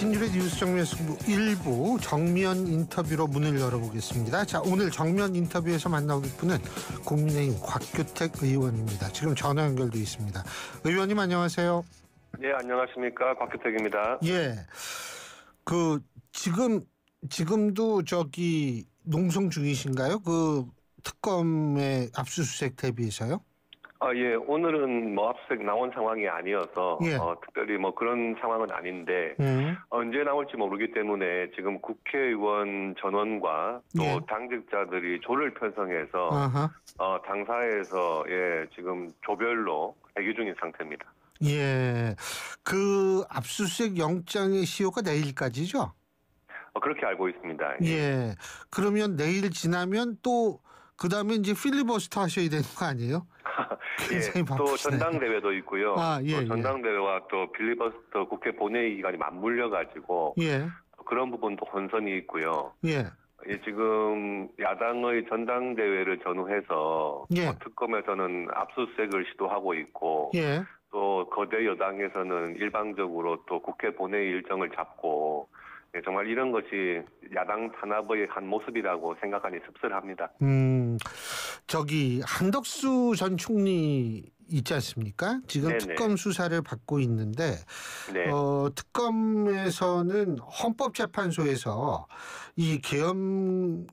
김진율의 뉴스 정면 승부 1부 정면 인터뷰로 문을 열어보겠습니다. 자, 오늘 정면 인터뷰에서 만나볼 분은 국민의힘 곽규택 의원입니다. 지금 전화 연결돼 있습니다. 의원님 안녕하세요. 예, 안녕하십니까. 곽규택입니다. 예, 지금도 농성 중이신가요? 특검의 압수수색 대비해서요? 예, 오늘은 압수수색 나온 상황이 아니어서 예. 특별히 그런 상황은 아닌데 언제 나올지 모르기 때문에 지금 국회의원 전원과 또 예. 당직자들이 조를 편성해서 당사에서 지금 조별로 대기 중인 상태입니다. 예, 압수수색 영장의 시효가 내일까지죠? 그렇게 알고 있습니다. 예. 그러면 내일 지나면 또 그다음에 이제 필리버스터 하셔야 되는 거 아니에요? 예, 또 전당대회도 있고요. 또 전당대회와 또 필리버스터 국회 본회의 기간이 맞물려 가지고 그런 부분도 혼선이 있고요. 예, 지금 야당의 전당대회를 전후해서 특검에서는 압수수색을 시도하고 있고 또 거대 여당에서는 일방적으로 또 국회 본회의 일정을 잡고 정말 이런 것이 야당 탄압의 한 모습이라고 생각하니 씁쓸합니다. 한덕수 전 총리 있지 않습니까? 지금 네네. 특검 수사를 받고 있는데 특검에서는 헌법재판소에서 이 계엄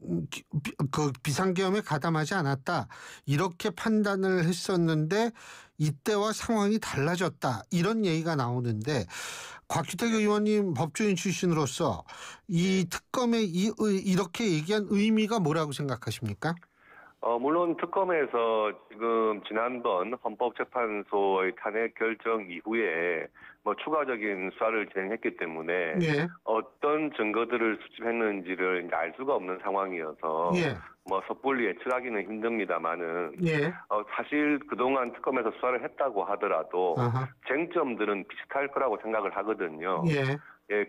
비상계엄에 가담하지 않았다 이렇게 판단을 했었는데 이때와 상황이 달라졌다 이런 얘기가 나오는데 곽규택 의원님 법조인 출신으로서 이 특검에 이렇게 얘기한 의미가 뭐라고 생각하십니까? 물론 특검에서 지금 지난번 헌법재판소의 탄핵 결정 이후에 추가적인 수사를 진행했기 때문에 어떤 증거들을 수집했는지를 이제 알 수가 없는 상황이어서 섣불리 예측하기는 힘듭니다만은 사실 그동안 특검에서 수사를 했다고 하더라도 쟁점들은 비슷할 거라고 생각을 하거든요.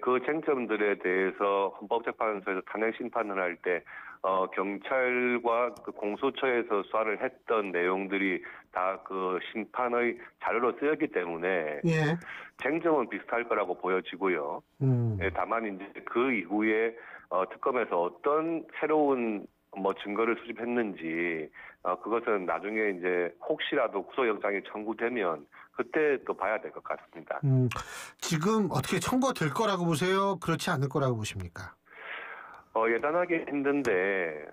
그 쟁점들에 대해서 헌법재판소에서 탄핵 심판을 할 때 경찰과 공수처에서 수사를 했던 내용들이 다 그 심판의 자료로 쓰였기 때문에 쟁점은 비슷할 거라고 보여지고요. 다만 이제 그 이후에 특검에서 어떤 새로운 증거를 수집했는지 그것은 나중에 이제 혹시라도 구속영장이 청구되면 그때 또 봐야 될 것 같습니다. 지금 어떻게 청구가 될 거라고 보세요? 그렇지 않을 거라고 보십니까? 예단하기 힘든데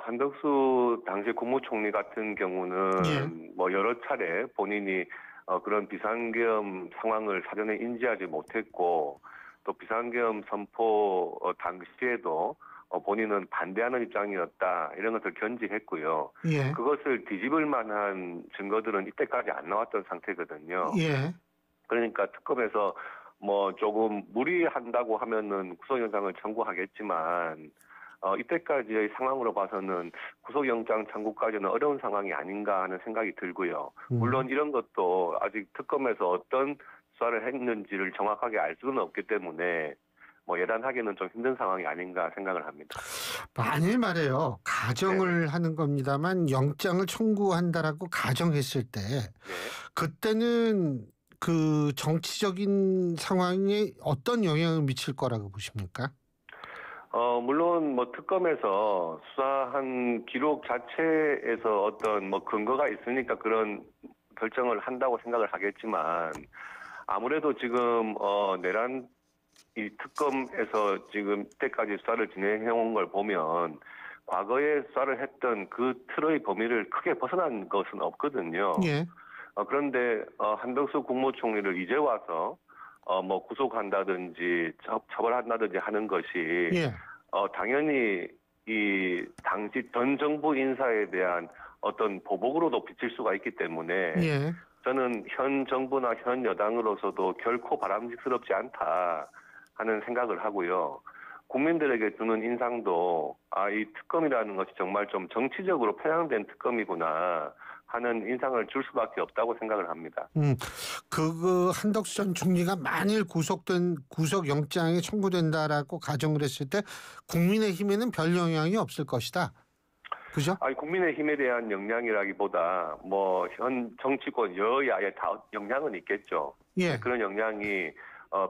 한덕수 당시 국무총리 같은 경우는 여러 차례 본인이 그런 비상계엄 상황을 사전에 인지하지 못했고 또 비상계엄 선포 당시에도 본인은 반대하는 입장이었다 이런 것을 견지했고요. 그것을 뒤집을 만한 증거들은 이때까지 안 나왔던 상태거든요. 그러니까 특검에서 조금 무리한다고 하면은 구속영장을 청구하겠지만 이때까지의 상황으로 봐서는 구속영장 청구까지는 어려운 상황이 아닌가 하는 생각이 들고요. 물론 이런 것도 아직 특검에서 어떤 수사를 했는지를 정확하게 알 수는 없기 때문에 예단하기는 좀 힘든 상황이 아닌가 생각을 합니다. 만일 말이에요. 가정을 하는 겁니다만 영장을 청구한다라고 가정했을 때 그때는 그 정치적인 상황에 어떤 영향을 미칠 거라고 보십니까? 물론 특검에서 수사한 기록 자체에서 어떤 근거가 있으니까 그런 결정을 한다고 생각을 하겠지만 아무래도 지금 내란 이 특검에서 지금 때까지 수사를 진행해온 걸 보면 과거에 수사를 했던 그 틀의 범위를 크게 벗어난 것은 없거든요. 그런데 한덕수 국무총리를 이제 와서 구속한다든지 처벌한다든지 하는 것이 당연히 이 당시 전 정부 인사에 대한 어떤 보복으로도 비칠 수가 있기 때문에 저는 현 정부나 현 여당으로서도 결코 바람직스럽지 않다 하는 생각을 하고요. 국민들에게 주는 인상도 이 특검이라는 것이 정말 좀 정치적으로 편향된 특검이구나 하는 인상을 줄 수밖에 없다고 생각을 합니다. 한덕수 전 총리가 만일 구속영장이 청구된다라고 가정을 했을 때 국민의힘에는 별 영향이 없을 것이다. 그죠? 국민의힘에 대한 영향이라기보다 현 정치권 여야에 다 영향은 있겠죠. 그런 영향이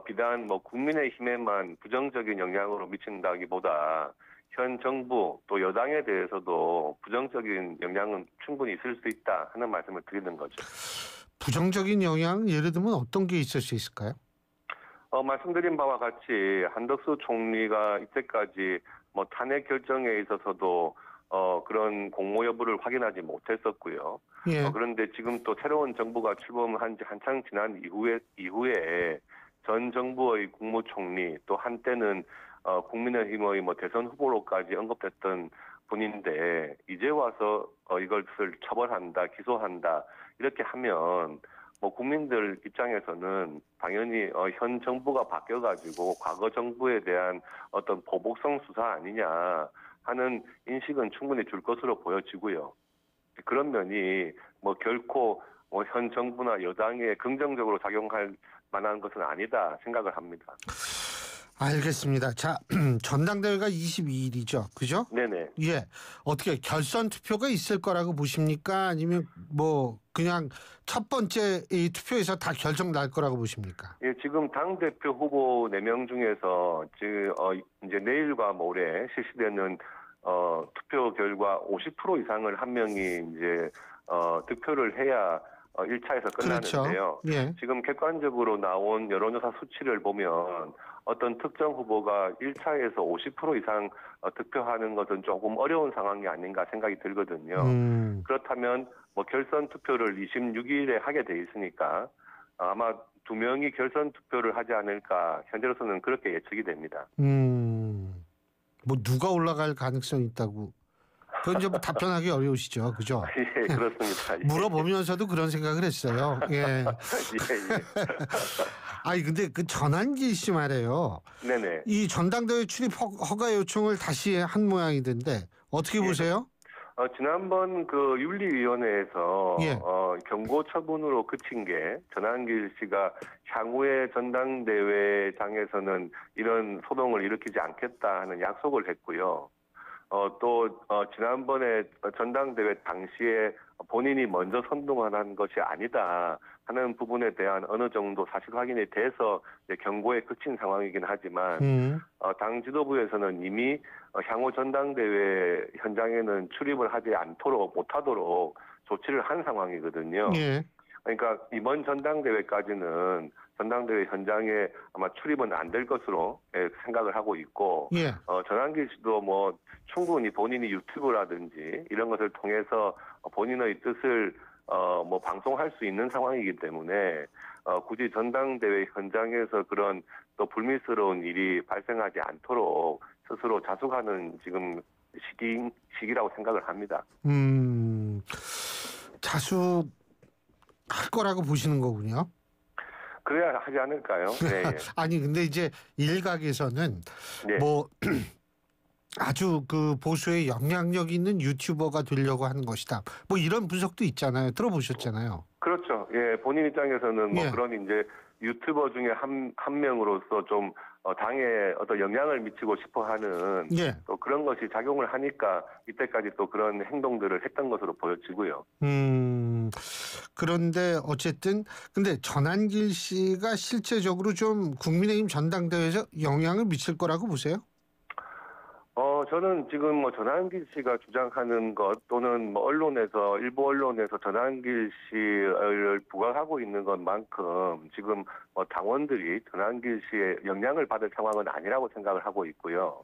비단 뭐 국민의힘에만 부정적인 영향으로 미친다기보다 현 정부 또 여당에 대해서도 부정적인 영향은 충분히 있을 수 있다 하는 말씀을 드리는 거죠. 부정적인 영향 예를 들면 어떤 게 있을 수 있을까요? 말씀드린 바와 같이 한덕수 총리가 이때까지 뭐 탄핵 결정에 있어서도 그런 공모 여부를 확인하지 못했었고요. 예. 그런데 지금 또 새로운 정부가 출범한 지 한창 지난 이후에 전 정부의 국무총리 또 한때는 국민의힘의 뭐 대선 후보로까지 언급됐던 분인데 이제 와서 이것을 처벌한다, 기소한다 이렇게 하면 뭐 국민들 입장에서는 당연히 현 정부가 바뀌어가지고 과거 정부에 대한 어떤 보복성 수사 아니냐 하는 인식은 충분히 줄 것으로 보여지고요. 그런 면이 뭐 결코 뭐 현 정부나 여당에 긍정적으로 작용할 만한 것은 아니다 생각을 합니다. 알겠습니다. 자, 전당대회가 22일이죠. 그죠? 네네. 예. 어떻게 결선 투표가 있을 거라고 보십니까? 아니면 뭐 그냥 첫 번째 이 투표에서 다 결정 날 거라고 보십니까? 예, 지금 당대표 후보 4명 중에서 이제 내일과 모레 실시되는 투표 결과 50% 이상을 한 명이 이제 득표를 해야 1차에서 끝나는데요. 그렇죠. 예. 지금 객관적으로 나온 여론조사 수치를 보면 어떤 특정 후보가 1차에서 50% 이상 득표하는 것은 조금 어려운 상황이 아닌가 생각이 들거든요. 그렇다면 뭐 결선 투표를 26일에 하게 돼 있으니까 아마 2명이 결선 투표를 하지 않을까 현재로서는 그렇게 예측이 됩니다. 뭐 누가 올라갈 가능성이 있다고? 그건 이제 뭐 답변하기 어려우시죠, 그죠? 예, 그렇습니다. 예. 물어보면서도 그런 생각을 했어요. 예. 예. 아니 근데 그 전한길 씨 말이에요. 네네. 이 전당대회 출입 허가 요청을 다시 한 모양이던데 어떻게 보세요? 지난번 그 윤리위원회에서 예. 경고 처분으로 그친 게 전한길 씨가 향후에 전당대회장에서는 이런 소동을 일으키지 않겠다 하는 약속을 했고요. 또 지난번에 전당대회 당시에 본인이 먼저 선동을 한 것이 아니다 하는 부분에 대한 어느 정도 사실 확인이 돼서 경고에 그친 상황이긴 하지만 당 지도부에서는 이미 향후 전당대회 현장에는 출입을 하지 못하도록 조치를 한 상황이거든요. 예. 그러니까 이번 전당대회까지는 전당대회 현장에 아마 출입은 안 될 것으로 생각을 하고 있고, 예. 전한길 씨도 뭐 충분히 본인이 유튜브라든지 이런 것을 통해서 본인의 뜻을 뭐 방송할 수 있는 상황이기 때문에 굳이 전당대회 현장에서 그런 또 불미스러운 일이 발생하지 않도록 스스로 자숙하는 지금 시기라고 생각을 합니다. 자숙할 거라고 보시는 거군요. 그래야 하지 않을까요? 네, 예. 아니 근데 이제 일각에서는 네. 뭐 아주 그 보수의 영향력 있는 유튜버가 되려고 하는 것이다. 뭐 이런 분석도 있잖아요. 들어보셨잖아요. 그렇죠. 예, 본인 입장에서는 뭐 예. 그런 이제 유튜버 중에 한 명으로서 좀 당에 어떤 영향을 미치고 싶어 하는 예. 또 그런 것이 작용을 하니까 이때까지 또 그런 행동들을 했던 것으로 보여지고요. 그런데 어쨌든 근데 전한길 씨가 실제적으로 좀 국민의힘 전당대회에서 영향을 미칠 거라고 보세요? 저는 지금 뭐 전한길 씨가 주장하는 것 또는 뭐 일부 언론에서 전한길 씨를 부각하고 있는 것만큼 지금 뭐 당원들이 전한길 씨의 영향을 받을 상황은 아니라고 생각을 하고 있고요.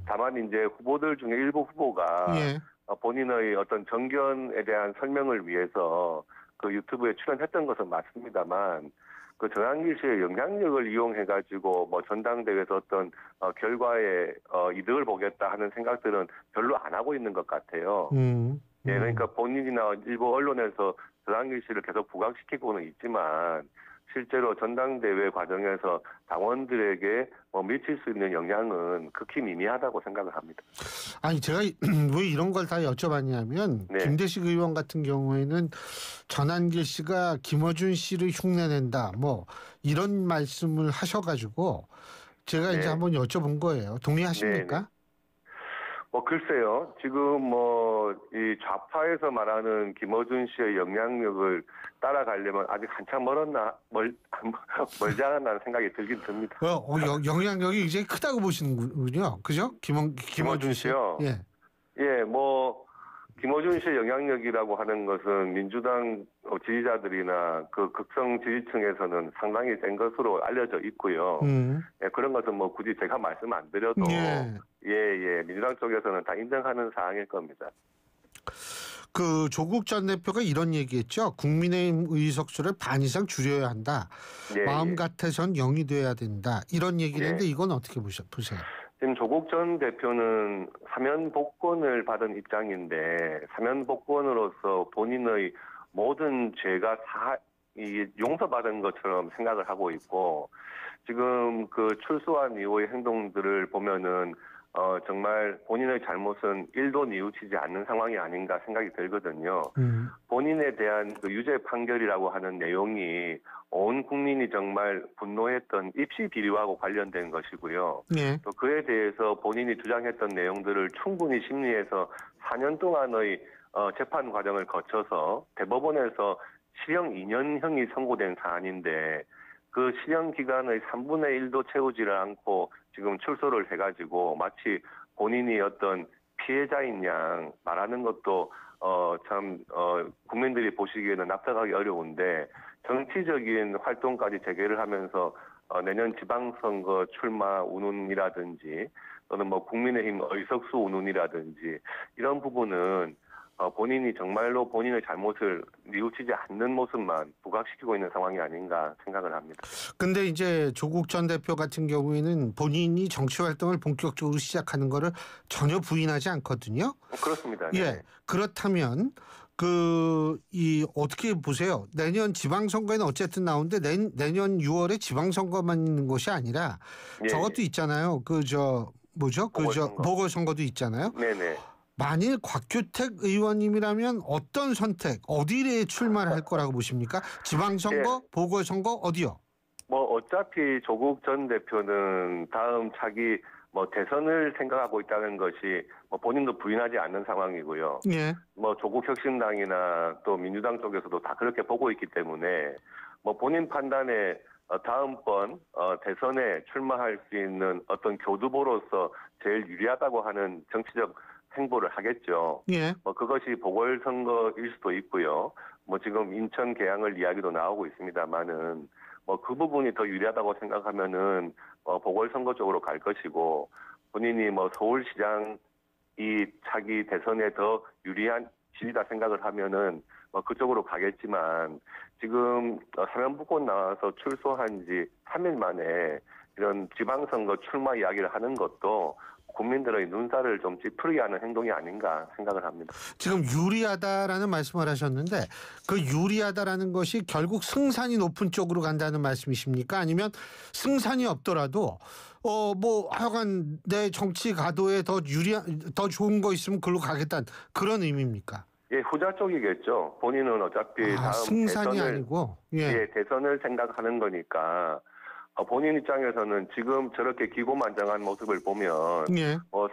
다만 이제 후보들 중에 일부 후보가 예. 본인의 어떤 정견에 대한 설명을 위해서 그 유튜브에 출연했던 것은 맞습니다만 그 전한길 씨의 영향력을 이용해가지고 뭐 전당대회에서 어떤 결과에 이득을 보겠다 하는 생각들은 별로 안 하고 있는 것 같아요. 예, 그러니까 본인이나 일부 언론에서 전한길 씨를 계속 부각시키고는 있지만 실제로 전당대회 과정에서 당원들에게 미칠 수 있는 영향은 극히 미미하다고 생각을 합니다. 아니 제가 왜 이런 걸 다 여쭤봤냐면 네. 김대식 의원 같은 경우에는 전한길 씨가 김어준 씨를 흉내낸다 뭐 이런 말씀을 하셔가지고 제가 네. 이제 한번 여쭤본 거예요. 동의하십니까? 네, 네. 글쎄요. 지금 이 좌파에서 말하는 김어준 씨의 영향력을 따라가려면 아직 한참 멀지 않았나 생각이 들긴 듭니다. 영향력이 이제 크다고 보시는군요. 그죠? 김어준 씨요? 예. 예, 김어준 씨의 영향력이라고 하는 것은 민주당 지지자들이나 그 극성 지지층에서는 상당히 센 것으로 알려져 있고요. 예, 그런 것은 굳이 제가 말씀 안 드려도 예, 민주당 쪽에서는 다 인정하는 사항일 겁니다. 그 조국 전 대표가 이런 얘기했죠. 국민의힘 의석수를 반 이상 줄여야 한다. 마음 같아선 0이 돼야 된다. 이런 얘기를 했는데 이건 어떻게 보세요? 지금 조국 전 대표는 사면 복권을 받은 입장인데 사면 복권으로서 본인의 모든 죄가 다 용서받은 것처럼 생각을 하고 있고 지금 그 출소한 이후의 행동들을 보면은 정말 본인의 잘못은 1도 뉘우치지 않는 상황이 아닌가 생각이 들거든요. 본인에 대한 그 유죄 판결이라고 하는 내용이 온 국민이 정말 분노했던 입시 비리와고 관련된 것이고요. 또 그에 대해서 본인이 주장했던 내용들을 충분히 심리해서 4년 동안의 재판 과정을 거쳐서 대법원에서 실형 2년형이 선고된 사안인데 그 실형 기간의 3분의 1도 채우지를 않고 지금 출소를 해가지고 마치 본인이 어떤 피해자인 양 말하는 것도 국민들이 보시기에는 납득하기 어려운데 정치적인 활동까지 재개를 하면서 내년 지방선거 출마 운운이라든지 또는 국민의힘 의석수 운운이라든지 이런 부분은 본인이 정말로 본인의 잘못을 뉘우치지 않는 모습만 부각시키고 있는 상황이 아닌가 생각을 합니다. 근데 이제 조국 전 대표 같은 경우에는 본인이 정치 활동을 본격적으로 시작하는 거를 전혀 부인하지 않거든요. 그렇습니다. 네. 예. 그렇다면 어떻게 보세요? 내년 지방선거에는 어쨌든 나오는데 내년 6월에 지방선거만 있는 것이 아니라 저것도 있잖아요. 보궐선거도 있잖아요. 네네. 만일 곽규택 의원님이라면 어떤 선택, 어디에 출마를 할 거라고 보십니까? 지방선거, 보궐선거, 어디요? 어차피 조국 전 대표는 다음 차기 대선을 생각하고 있다는 것이 본인도 부인하지 않는 상황이고요. 조국 혁신당이나 또 민주당 쪽에서도 다 그렇게 보고 있기 때문에 본인 판단에 다음번 대선에 출마할 수 있는 어떤 교두보로서 제일 유리하다고 하는 정치적 행보를 하겠죠. 그것이 보궐선거일 수도 있고요. 지금 인천 계양을 이야기도 나오고 있습니다만은 그 부분이 더 유리하다고 생각하면은 보궐선거 쪽으로 갈 것이고 본인이 서울시장 이 차기 대선에 더 유리한 지리다 생각을 하면은 그쪽으로 가겠지만 지금 사면복권 나와서 출소한 지 3일 만에 이런 지방선거 출마 이야기를 하는 것도 국민들의 눈살을 좀 찌푸리게 하는 행동이 아닌가 생각을 합니다. 지금 유리하다라는 말씀을 하셨는데 그 유리하다라는 것이 결국 승산이 높은 쪽으로 간다는 말씀이십니까? 아니면 승산이 없더라도 하여간 내 정치 가도에 더 좋은 거 있으면 그걸로 가겠다는 그런 의미입니까? 예, 후자 쪽이겠죠. 본인은 어차피 다음 승산이 대선을, 아니고 대선을 생각하는 거니까 본인 입장에서는 지금 저렇게 기고만장한 모습을 보면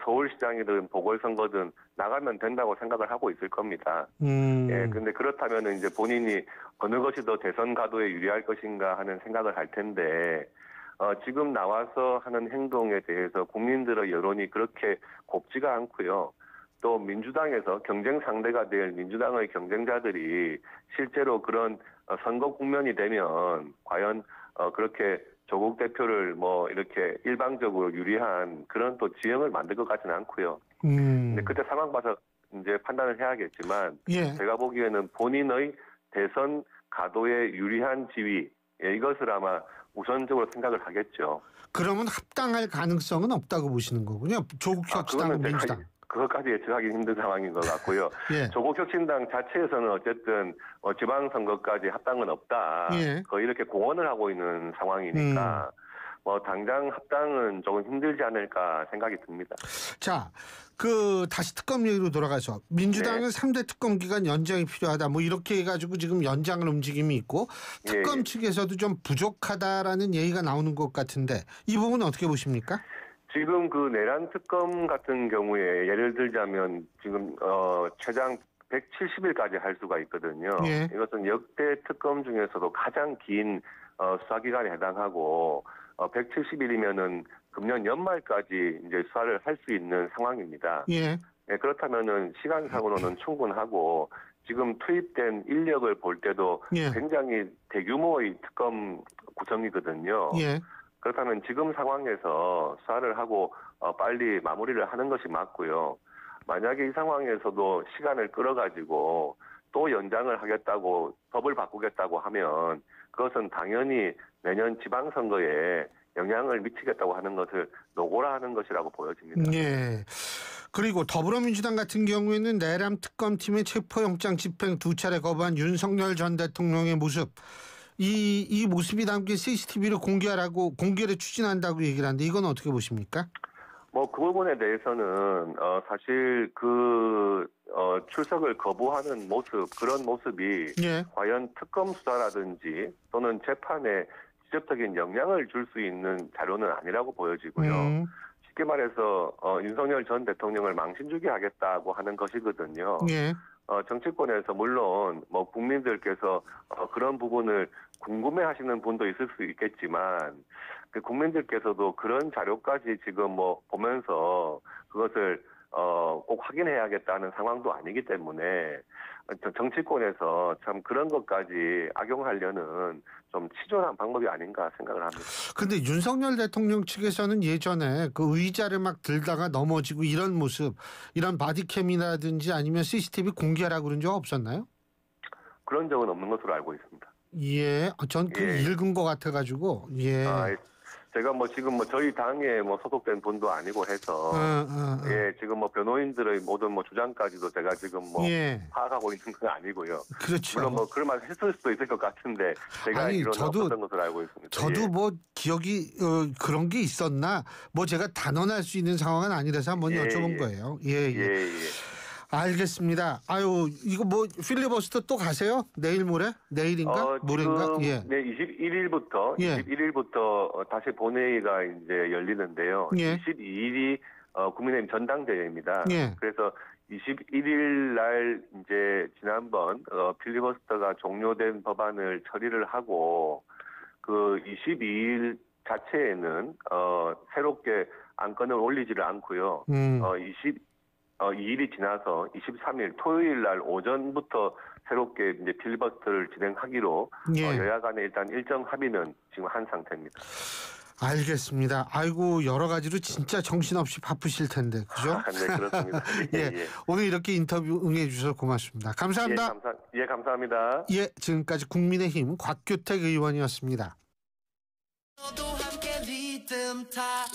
서울시장이든 보궐선거든 나가면 된다고 생각을 하고 있을 겁니다. 예, 근데 그렇다면 이제 본인이 어느 것이 더 대선 가도에 유리할 것인가 하는 생각을 할 텐데 지금 나와서 하는 행동에 대해서 국민들의 여론이 그렇게 곱지가 않고요. 또 민주당에서 경쟁 상대가 될 민주당의 경쟁자들이 실제로 그런 선거 국면이 되면 과연 그렇게 조국 대표를 이렇게 일방적으로 유리한 그런 또 지형을 만들 것 같지는 않고요. 근데 그때 상황 봐서 이제 판단을 해야겠지만 제가 보기에는 본인의 대선 가도에 유리한 지위 이것을 아마 우선적으로 생각을 하겠죠. 그러면 합당할 가능성은 없다고 보시는 거군요. 조국 혁신당 민주당. 그것까지 예측하기 힘든 상황인 것 같고요. 조국 혁신당 자체에서는 어쨌든 지방선거까지 합당은 없다. 거의 이렇게 공언을 하고 있는 상황이니까 당장 합당은 조금 힘들지 않을까 생각이 듭니다. 자, 다시 특검 얘기로 돌아가서 민주당은 3대 특검 기간 연장이 필요하다. 이렇게 해가지고 지금 연장을 움직임이 있고 특검 측에서도 좀 부족하다라는 얘기가 나오는 것 같은데 이 부분은 어떻게 보십니까? 지금 그 내란 특검 같은 경우에 예를 들자면 지금 최장 170일까지 할 수가 있거든요. 예. 이것은 역대 특검 중에서도 가장 긴 수사 기간에 해당하고 170일이면은 금년 연말까지 이제 수사를 할 수 있는 상황입니다. 예. 예, 그렇다면은 시간상으로는 충분하고 지금 투입된 인력을 볼 때도 예. 굉장히 대규모의 특검 구성이거든요. 예. 그렇다면 지금 상황에서 수사를 하고 빨리 마무리를 하는 것이 맞고요. 만약에 이 상황에서도 시간을 끌어가지고 또 연장을 하겠다고 법을 바꾸겠다고 하면 그것은 당연히 내년 지방선거에 영향을 미치겠다고 하는 것을 노고라 하는 것이라고 보여집니다. 예. 그리고 더불어민주당 같은 경우에는 내란 특검팀의 체포영장 집행 2차례 거부한 윤석열 전 대통령의 모습, 이 모습이 담긴 CCTV를 공개를 추진한다고 얘기를 하는데 이건 어떻게 보십니까? 그 부분에 대해서는 사실 출석을 거부하는 모습, 그런 모습이 예. 과연 특검 수사라든지 또는 재판에 직접적인 영향을 줄 수 있는 자료는 아니라고 보여지고요. 쉽게 말해서 윤석열 전 대통령을 망신주게 하겠다고 하는 것이거든요. 예. 정치권에서 물론 국민들께서 그런 부분을 궁금해하시는 분도 있을 수 있겠지만 그 국민들께서도 그런 자료까지 지금 보면서 그것을 꼭 확인해야겠다는 상황도 아니기 때문에 정치권에서 참 그런 것까지 악용하려는 좀 치졸한 방법이 아닌가 생각을 합니다. 근데 윤석열 대통령 측에서는 예전에 그 의자를 막 들다가 넘어지고 이런 모습, 이런 바디캠이라든지 아니면 CCTV 공개하라고 그런 적 없었나요? 그런 적은 없는 것으로 알고 있습니다. 예, 전 그 읽은 것 같아가지고 예. 제가 지금 저희 당에 소속된 분도 아니고 해서 예, 지금 변호인들의 모든 주장까지도 제가 지금 파악하고 있는 건 아니고요. 그렇죠. 물론 그런 말 했을 수도 있을 것 같은데 제가 알기로는 없었던 것으로 알고 있습니다. 저도 기억이 그런 게 있었나 제가 단언할 수 있는 상황은 아니라서 한번 여쭤본 거예요. 예. 알겠습니다. 아유, 이거 필리버스터 또 가세요? 내일 모레? 내일인가? 모레인가? 예. 네, 21일부터 다시 본회의가 이제 열리는데요. 예. 22일이 국민의힘 전당대회입니다. 예. 그래서 21일 날 이제 지난번 필리버스터가 종료된 법안을 처리를 하고 그 22일 자체에는 새롭게 안건을 올리지를 않고요. 2일이 지나서 23일 토요일 날 오전부터 새롭게 이제 필리버스터를 진행하기로 여야 간에 일단 일정 합의는 지금 한 상태입니다. 알겠습니다. 아이고 여러 가지로 진짜 정신없이 바쁘실 텐데 그죠? 네, 그렇습니다. 예. 오늘 이렇게 인터뷰 응해 주셔서 고맙습니다. 감사합니다. 감사합니다. 예, 지금까지 국민의힘 곽규택 의원이었습니다.